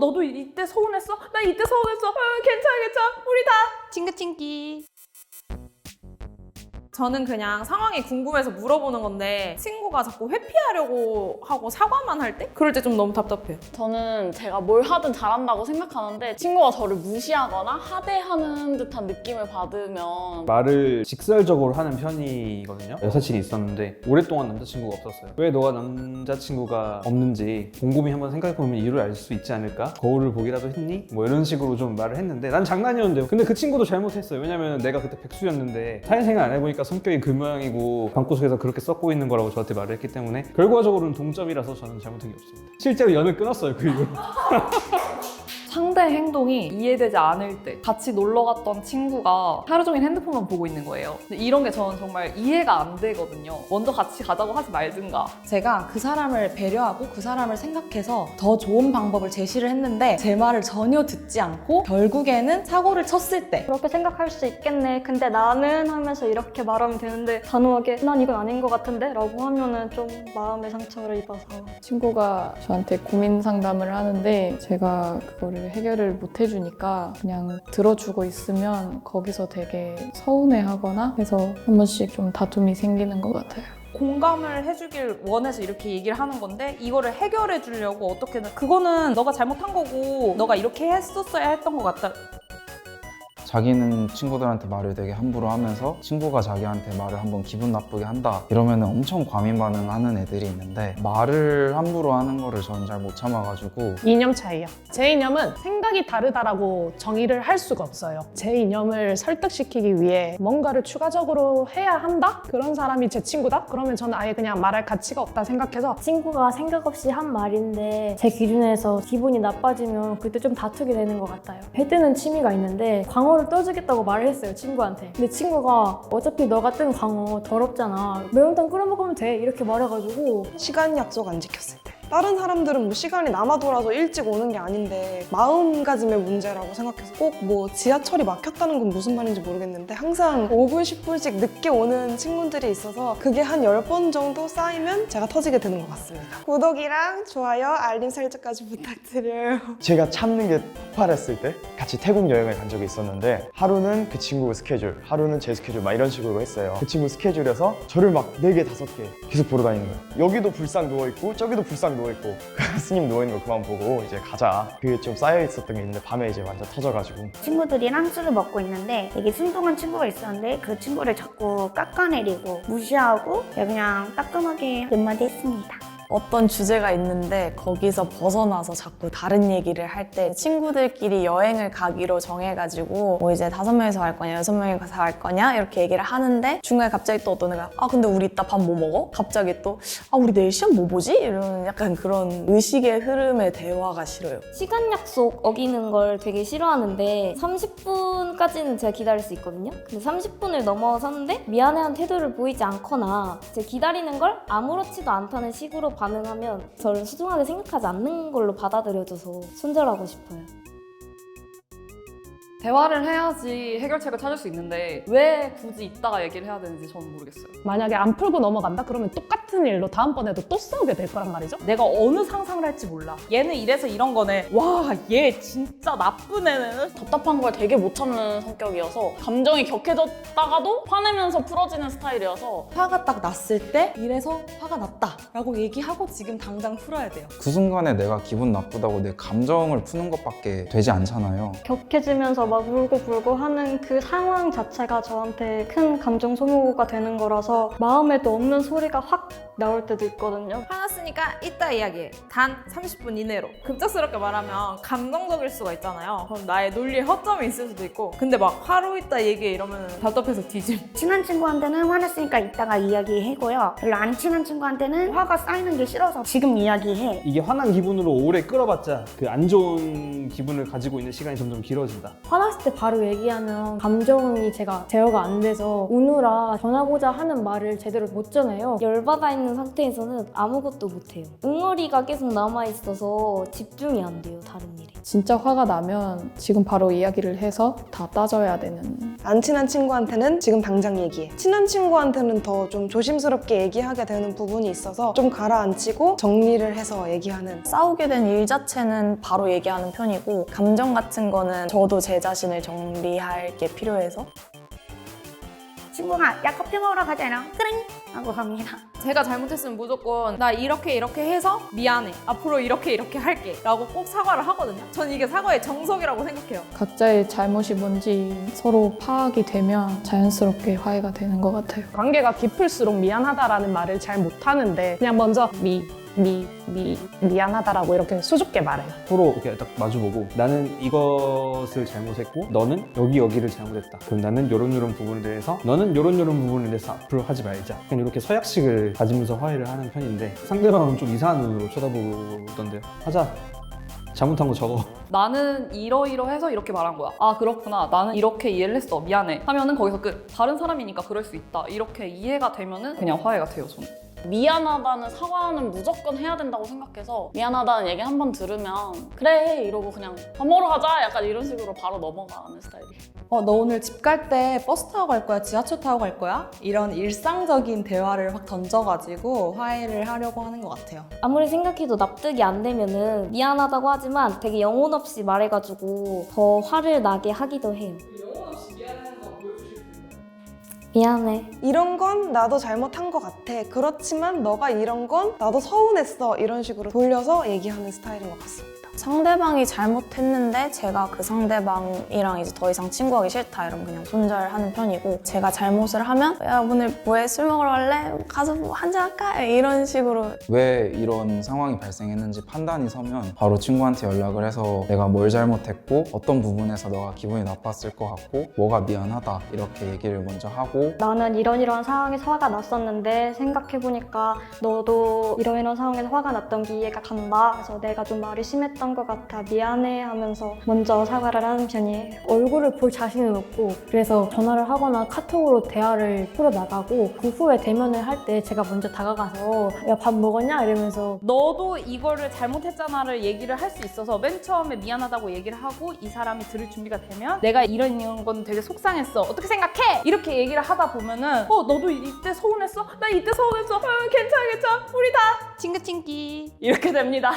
너도 이때 서운했어? 나 이때 서운했어. 괜찮아 우리 다 찡긋찡기. 저는 그냥 상황이 궁금해서 물어보는 건데 친구가 자꾸 회피하려고 하고 사과만 할 때? 그럴 때 좀 너무 답답해요. 저는 제가 뭘 하든 잘한다고 생각하는데 친구가 저를 무시하거나 하대하는 듯한 느낌을 받으면 말을 직설적으로 하는 편이거든요. 여사친이 있었는데 오랫동안 남자친구가 없었어요. 왜 너가 남자친구가 없는지 곰곰이 한번 생각해보면 이유를 알 수 있지 않을까? 거울을 보기라도 했니? 뭐 이런 식으로 좀 말을 했는데 난 장난이었는데 근데 그 친구도 잘못했어요. 왜냐면 내가 그때 백수였는데 사회생활 안 해보니까 성격이 그 모양이고 방구석에서 그렇게 썩고 있는 거라고 저한테 말을 했기 때문에 결과적으로는 동점이라서 저는 잘못한 게 없습니다. 실제로 연을 끊었어요, 그 이후로. 상대 행동이 이해되지 않을 때 같이 놀러 갔던 친구가 하루 종일 핸드폰만 보고 있는 거예요. 근데 이런 게 저는 정말 이해가 안 되거든요. 먼저 같이 가자고 하지 말든가. 제가 그 사람을 배려하고 그 사람을 생각해서 더 좋은 방법을 제시를 했는데 제 말을 전혀 듣지 않고 결국에는 사고를 쳤을 때 그렇게 생각할 수 있겠네. 근데 나는 하면서 이렇게 말하면 되는데 단호하게 난 이건 아닌 것 같은데? 라고 하면은 좀 마음의 상처를 입어서. 친구가 저한테 고민 상담을 하는데 제가 그거를 해결을 못 해주니까 그냥 들어주고 있으면 거기서 되게 서운해하거나 해서 한 번씩 좀 다툼이 생기는 것 같아요. 공감을 해주길 원해서 이렇게 얘기를 하는 건데 이거를 해결해 주려고 어떻게든 그거는 너가 잘못한 거고 너가 이렇게 했었어야 했던 것 같다. 자기는 친구들한테 말을 되게 함부로 하면서 친구가 자기한테 말을 한번 기분 나쁘게 한다 이러면 엄청 과민 반응하는 애들이 있는데 말을 함부로 하는 거를 저는 잘 못 참아가지고 이념 차이요. 제 이념은 생각이 다르다라고 정의를 할 수가 없어요. 제 이념을 설득시키기 위해 뭔가를 추가적으로 해야 한다? 그런 사람이 제 친구다? 그러면 저는 아예 그냥 말할 가치가 없다 생각해서 친구가 생각 없이 한 말인데 제 기준에서 기분이 나빠지면 그때 좀 다투게 되는 것 같아요. 배 뜨는 취미가 있는데 광어를 떠주겠다고 말을 했어요, 친구한테. 근데 친구가 어차피 너가 뜬 광어 더럽잖아. 매운탕 끓여 먹으면 돼. 이렇게 말해가지고 시간 약속 안 지켰을 때 다른 사람들은 뭐 시간이 남아돌아서 일찍 오는 게 아닌데 마음가짐의 문제라고 생각해서 꼭 뭐 지하철이 막혔다는 건 무슨 말인지 모르겠는데 항상 5분, 10분씩 늦게 오는 친구들이 있어서 그게 한 10번 정도 쌓이면 제가 터지게 되는 것 같습니다. 구독이랑 좋아요, 알림 설정까지 부탁드려요. 제가 참는 게 폭발했을 때 같이 태국 여행을 간 적이 있었는데 하루는 그 친구 스케줄, 하루는 제 스케줄 막 이런 식으로 했어요. 그 친구 스케줄에서 저를 막 4개, 5개 계속 보러 다니는 거예요. 여기도 불상 누워있고 저기도 불상 누워있고 스님 누워있는 거 그만 보고 이제 가자. 그게 좀 쌓여있었던 게 있는데 밤에 이제 완전 터져가지고 친구들이랑 술을 먹고 있는데 되게 순둥한 친구가 있었는데 그 친구를 자꾸 깎아내리고 무시하고 그냥 따끔하게 몇 마디 했습니다. 어떤 주제가 있는데 거기서 벗어나서 자꾸 다른 얘기를 할 때 친구들끼리 여행을 가기로 정해가지고 뭐 이제 5명이서 갈 거냐 6명이서 갈 거냐 이렇게 얘기를 하는데 중간에 갑자기 또 어떤 애가 근데 우리 이따 밥 뭐 먹어? 갑자기 또 우리 내일 시험 뭐 보지? 이런 약간 그런 의식의 흐름의 대화가 싫어요. 시간 약속 어기는 걸 되게 싫어하는데 30분까지는 제가 기다릴 수 있거든요. 근데 30분을 넘어섰는데 미안해하는 태도를 보이지 않거나 제가 기다리는 걸 아무렇지도 않다는 식으로 반응하면 저를 소중하게 생각하지 않는 걸로 받아들여져서 손절하고 싶어요. 대화를 해야지 해결책을 찾을 수 있는데 왜 굳이 이따가 얘기를 해야 되는지 저는 모르겠어요. 만약에 안 풀고 넘어간다? 그러면 똑같은 일로 다음번에도 또 싸우게 될 거란 말이죠. 내가 어느 상상을 할지 몰라. 얘는 이래서 이런 거네. 와, 얘 진짜 나쁜 애네. 답답한 걸 되게 못 참는 성격이어서 감정이 격해졌다가도 화내면서 풀어지는 스타일이어서 화가 딱 났을 때 이래서 화가 났다 라고 얘기하고 지금 당장 풀어야 돼요. 그 순간에 내가 기분 나쁘다고 내 감정을 푸는 것밖에 되지 않잖아요. 격해지면서 막 울고 하는 그 상황 자체가 저한테 큰 감정 소모가 되는 거라서 마음에도 없는 소리가 확 나올 때도 있거든요. 화났으니까 이따 이야기해. 단 30분 이내로. 급작스럽게 말하면 감정적일 수가 있잖아요. 그럼 나의 논리에 허점이 있을 수도 있고 근데 막 하루 있다 얘기해 이러면 답답해서 뒤짐. 친한 친구한테는 화냈으니까 이따가 이야기해고요. 별로 안 친한 친구한테는 화가 쌓이는 게 싫어서 지금 이야기해. 이게 화난 기분으로 오래 끌어봤자 그 안 좋은 기분을 가지고 있는 시간이 점점 길어진다. 화났을 때 바로 얘기하면 감정이 제가 제어가 안 돼서 우느라 전하고자 하는 말을 제대로 못 전해요. 열받아 있는 상태에서는 아무것도 못해요. 응어리가 계속 남아있어서 집중이 안 돼요, 다른 일에. 진짜 화가 나면 지금 바로 이야기를 해서 다 따져야 되는 안 친한 친구한테는 지금 당장 얘기해. 친한 친구한테는 더 좀 조심스럽게 얘기하게 되는 부분이 있어서 좀 가라앉히고 정리를 해서 얘기하는. 싸우게 된 일 자체는 바로 얘기하는 편이고 감정 같은 거는 저도 제 자신을 정리할 게 필요해서 친구가 야 커피 먹으러 가자랑 그래 하고 갑니다. 제가 잘못했으면 무조건 나 이렇게 해서 미안해. 앞으로 이렇게 할게. 라고 꼭 사과를 하거든요. 전 이게 사과의 정석이라고 생각해요. 각자의 잘못이 뭔지 서로 파악이 되면 자연스럽게 화해가 되는 것 같아요. 관계가 깊을수록 미안하다라는 말을 잘 못하는데 그냥 먼저 미안하다라고 이렇게 수줍게 말해요. 서로 이렇게 딱 마주보고 나는 이것을 잘못했고 너는 여기를 잘못했다. 그럼 나는 요런 부분에 대해서 너는 요런 부분에 대해서 앞으로 하지 말자. 그냥 이렇게 서약식을 가지면서 화해를 하는 편인데 상대방은 좀 이상한 눈으로 쳐다보던데요. 하자. 잘못한 거 적어. 나는 이러이러해서 이렇게 말한 거야. 아 그렇구나. 나는 이렇게 이해를 했어. 미안해. 하면은 거기서 끝. 다른 사람이니까 그럴 수 있다. 이렇게 이해가 되면은 그냥 화해가 돼요, 저는. 미안하다는 사과는 무조건 해야 된다고 생각해서 미안하다는 얘기 한 번 들으면 그래 이러고 그냥 밥 먹으러 가자 약간 이런 식으로 바로 넘어가는 스타일이에요. 너 오늘 집 갈 때 버스 타고 갈 거야? 지하철 타고 갈 거야? 이런 일상적인 대화를 확 던져가지고 화해를 하려고 하는 것 같아요. 아무리 생각해도 납득이 안 되면은 미안하다고 하지만 되게 영혼 없이 말해가지고 더 화를 나게 하기도 해요. 미안해. 이런 건 나도 잘못한 것 같아. 그렇지만 너가 이런 건 나도 서운했어. 이런 식으로 돌려서 얘기하는 스타일인 것 같습니다. 상대방이 잘못했는데 제가 그 상대방이랑 이제 더 이상 친구하기 싫다 이러면 그냥 손절하는 편이고 제가 잘못을 하면 야 오늘 뭐해 술 먹으러 갈래? 가서 뭐 한잔 할까? 이런 식으로 왜 이런 상황이 발생했는지 판단이 서면 바로 친구한테 연락을 해서 내가 뭘 잘못했고 어떤 부분에서 너가 기분이 나빴을 것 같고 뭐가 미안하다 이렇게 얘기를 먼저 하고 나는 이런 상황에서 화가 났었는데 생각해보니까 너도 이런 상황에서 화가 났던 게 이해가 간다. 그래서 내가 좀 말이 심했던 것 같아. 미안해 하면서 먼저 사과를 하는 편이에요. 얼굴을 볼 자신은 없고 그래서 전화를 하거나 카톡으로 대화를 풀어나가고 그 후에 대면을 할 때 제가 먼저 다가가서 야 밥 먹었냐? 이러면서 너도 이거를 잘못했잖아를 얘기를 할 수 있어서 맨 처음에 미안하다고 얘기를 하고 이 사람이 들을 준비가 되면 내가 이런 건 되게 속상했어. 어떻게 생각해? 이렇게 얘기를 하다 보면은 너도 이때 서운했어? 나 이때 서운했어. 괜찮아. 우리 다 징긋징기 이렇게 됩니다.